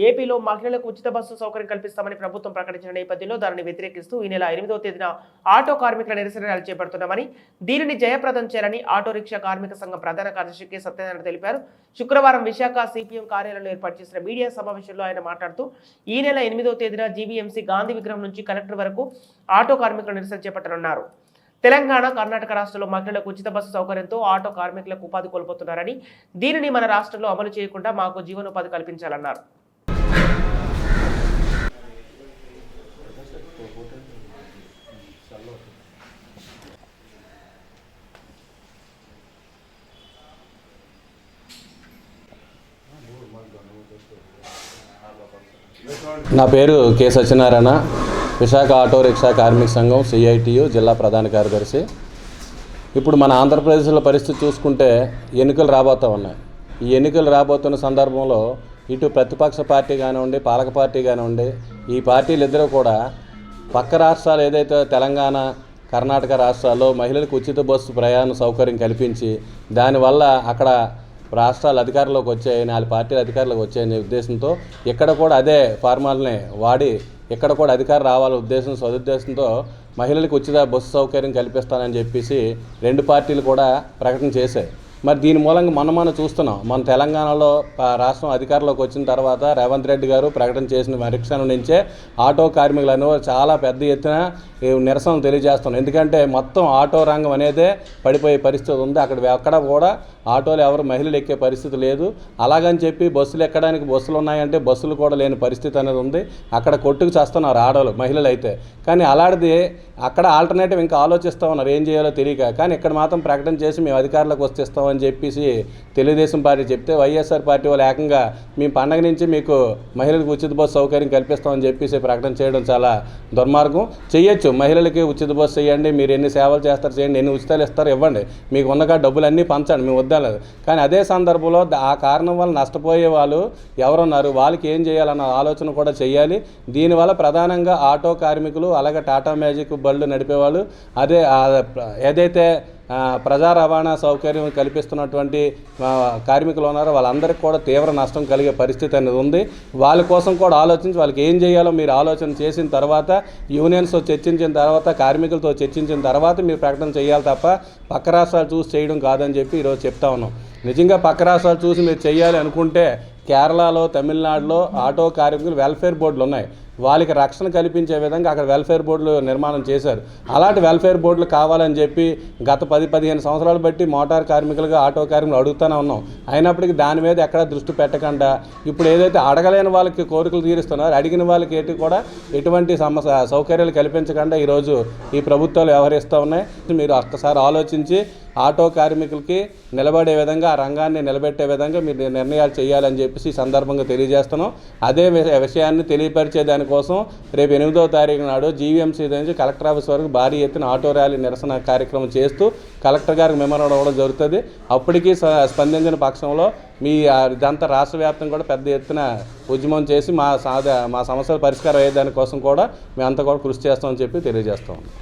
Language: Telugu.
ఏపీలో మహిళలకు ఉచిత బస్సు సౌకర్యం కల్పిస్తామని ప్రభుత్వం ప్రకటించిన నేపథ్యంలో దానిని వ్యతిరేకిస్తూ ఈ నెల 8వ తేదీన ఆటో కార్మికుల నిరసన ర్యాలీ చేపడుతున్నామని, దీనిని జయప్రదం చేయాలని ఆటో రిక్షా కార్మిక సంఘం ప్రధాన కార్యదర్శి కె సత్యనారాయణ తెలిపారు. శుక్రవారం విశాఖ సిపిఎం కార్యాలయంలో ఏర్పాటు చేసిన మీడియా సమావేశంలో ఆయన మాట్లాడుతూ ఈ నెల 8వ తేదీన జీవీఎంసీ గాంధీ విగ్రహం నుంచి కలెక్టర్ వరకు ఆటో కార్మికుల నిరసన చేపట్టనున్నారు. తెలంగాణ, కర్ణాటక రాష్ట్రాల్లో మహిళలకు ఉచిత బస్సు సౌకర్యంతో ఆటో కార్మికులకు ఉపాధి కోల్పోతున్నారని, దీనిని మన రాష్ట్రంలో అమలు చేయకుండా మాకు జీవనోపాధి కల్పించాలన్నారు. నా పేరు K Satyanarayana, Visakha auto rickshaw కార్మిక సంఘం సిఐటియు జిల్లా ప్రధాన కార్యదర్శి. ఇప్పుడు మన ఆంధ్రప్రదేశ్లో పరిస్థితి చూసుకుంటే ఎన్నికలు రాబోతూ ఉన్నాయి. ఈ ఎన్నికలు రాబోతున్న సందర్భంలో ఇటు ప్రతిపక్ష పార్టీ కానివ్వండి, పాలక పార్టీ కానివ్వండి, ఈ పార్టీలు ఇద్దరు కూడా పక్క రాష్ట్రాలు ఏదైతే తెలంగాణ, కర్ణాటక రాష్ట్రాల్లో మహిళలకు ఉచిత బస్సు ప్రయాణ సౌకర్యం కల్పించి దానివల్ల అక్కడ రాష్ట్రాలు అధికారంలోకి వచ్చాయి, 4 పార్టీలు అధికారంలోకి వచ్చాయనే ఉద్దేశంతో ఇక్కడ కూడా అదే ఫార్మాలని వాడి ఇక్కడ కూడా అధికారం రావాలనే సదుద్దేశంతో మహిళలకు ఉచిత బస్సు సౌకర్యం కల్పిస్తానని చెప్పేసి 2 పార్టీలు కూడా ప్రకటన చేశాయి. మరి దీని మూలంగా మనం చూస్తున్నాం. మన తెలంగాణలో రాష్ట్రం అధికారంలోకి వచ్చిన తర్వాత రేవంత్ రెడ్డి గారు ప్రకటన చేసిన మరుక్షణం నుంచే ఆటో కార్మికులను చాలా పెద్ద ఎత్తున నిరసనలు తెలియజేస్తున్నాం. ఎందుకంటే మొత్తం ఆటో రంగం అనేదే పడిపోయే పరిస్థితి ఉంది. అక్కడ కూడా ఆటోలు ఎవరు మహిళలు ఎక్కే పరిస్థితి లేదు. అలాగని చెప్పి బస్సులు ఎక్కడానికి బస్సులు ఉన్నాయంటే బస్సులు కూడా లేని పరిస్థితి అనేది ఉంది. అక్కడ కొట్టుకు చేస్తున్నారు ఆడవాళ్ళు, మహిళలు అయితే. కానీ అలాంటిది అక్కడ ఆల్టర్నేటివ్ ఇంకా ఆలోచిస్తూ ఉన్నారు, ఏం చేయాలో తెలియక. కానీ ఇక్కడ మాత్రం ప్రకటన చేసి మేము అధికారంలోకి వస్తేస్తామని చెప్పేసి తెలుగుదేశం పార్టీ చెప్తే వైఎస్ఆర్ పార్టీ వాళ్ళు ఏకంగా మేము పండగ నుంచి మీకు మహిళలకు ఉచిత బస్సు సౌకర్యం కల్పిస్తామని చెప్పేసి ప్రకటన చేయడం చాలా దుర్మార్గం. చేయొచ్చు, మహిళలకి ఉచిత బస్సు చేయండి, మీరు ఎన్ని సేవలు చేస్తారు చేయండి, ఎన్ని ఉచితాలు ఇస్తారు ఇవ్వండి, మీకు ఉన్నగా డబ్బులన్నీ పంచండి, మేము వద్దాలేదు. కానీ అదే సందర్భంలో ఆ కారణం వల్ల నష్టపోయే వాళ్ళు ఎవరున్నారు, వాళ్ళకి ఏం చేయాలన్న ఆలోచన కూడా చేయాలి. దీనివల్ల ప్రధానంగా ఆటో కార్మికులు, అలాగే టాటా మ్యాజిక్ బళ్ళు నడిపేవాళ్ళు, అదే ఏదైతే ప్రజా రవాణా సౌకర్యం కల్పిస్తున్నటువంటి కార్మికులు ఉన్నారో వాళ్ళందరికీ కూడా తీవ్ర నష్టం కలిగే పరిస్థితి అనేది ఉంది. వాళ్ళ కోసం కూడా ఆలోచించి వాళ్ళకి ఏం చేయాలో మీరు ఆలోచన చేసిన తర్వాత, యూనియన్స్తో చర్చించిన తర్వాత, కార్మికులతో చర్చించిన తర్వాత మీరు ప్రకటన చేయాలి తప్ప పక్క రాష్ట్రాలు చూసి చేయడం కాదని చెప్పి ఈరోజు చెప్తా ఉన్నాం. నిజంగా పక్క రాష్ట్రాలు చూసి మీరు చేయాలి అనుకుంటే కేరళలో, తమిళనాడులో ఆటో కార్మికులు వెల్ఫేర్ బోర్డులు ఉన్నాయి. వాళ్ళకి రక్షణ కల్పించే విధంగా అక్కడ వెల్ఫేర్ బోర్డులు నిర్మాణం చేశారు. అలాంటి వెల్ఫేర్ బోర్డులు కావాలని చెప్పి గత 10-15 సంవత్సరాలు బట్టి మోటార్ కార్మికులుగా ఆటో కార్మికులు అడుగుతూనే ఉన్నాం. అయినప్పటికీ దాని మీద ఎక్కడ దృష్టి పెట్టకుండా ఇప్పుడు ఏదైతే అడగలేని వాళ్ళకి కోరికలు తీరుస్తున్నారో అడిగిన వాళ్ళకి కూడా ఎటువంటి సౌకర్యాలు కల్పించకుండా ఈరోజు ఈ ప్రభుత్వాలు వ్యవహరిస్తూ ఉన్నాయి. మీరు ఒక్కసారి ఆలోచించి ఆటో కార్మికులకి నిలబడే విధంగా, ఆ రంగాన్ని నిలబెట్టే విధంగా మీరు నిర్ణయాలు చేయాలని చెప్పేసి ఈ సందర్భంగా తెలియజేస్తున్నాం. అదే విషయాన్ని తెలియపరిచే దానికోసం రేపు 8వ తారీఖు నాడు జీవీఎంసీ నుంచి కలెక్టర్ ఆఫీస్ వరకు భారీ ఎత్తున ఆటో ర్యాలీ నిరసన కార్యక్రమం చేస్తూ కలెక్టర్ గారికి మెమోరాండం ఇవ్వడం జరుగుతుంది. అప్పటికీ స్పందించిన పక్షంలో మీ ఇదంతా రాష్ట్ర వ్యాప్తంగా కూడా పెద్ద ఎత్తున ఉద్యమం చేసి మా సమస్యల పరిష్కారం అయ్యే దానికోసం కూడా మేమంతా కూడా కృషి చేస్తామని చెప్పి తెలియజేస్తాం.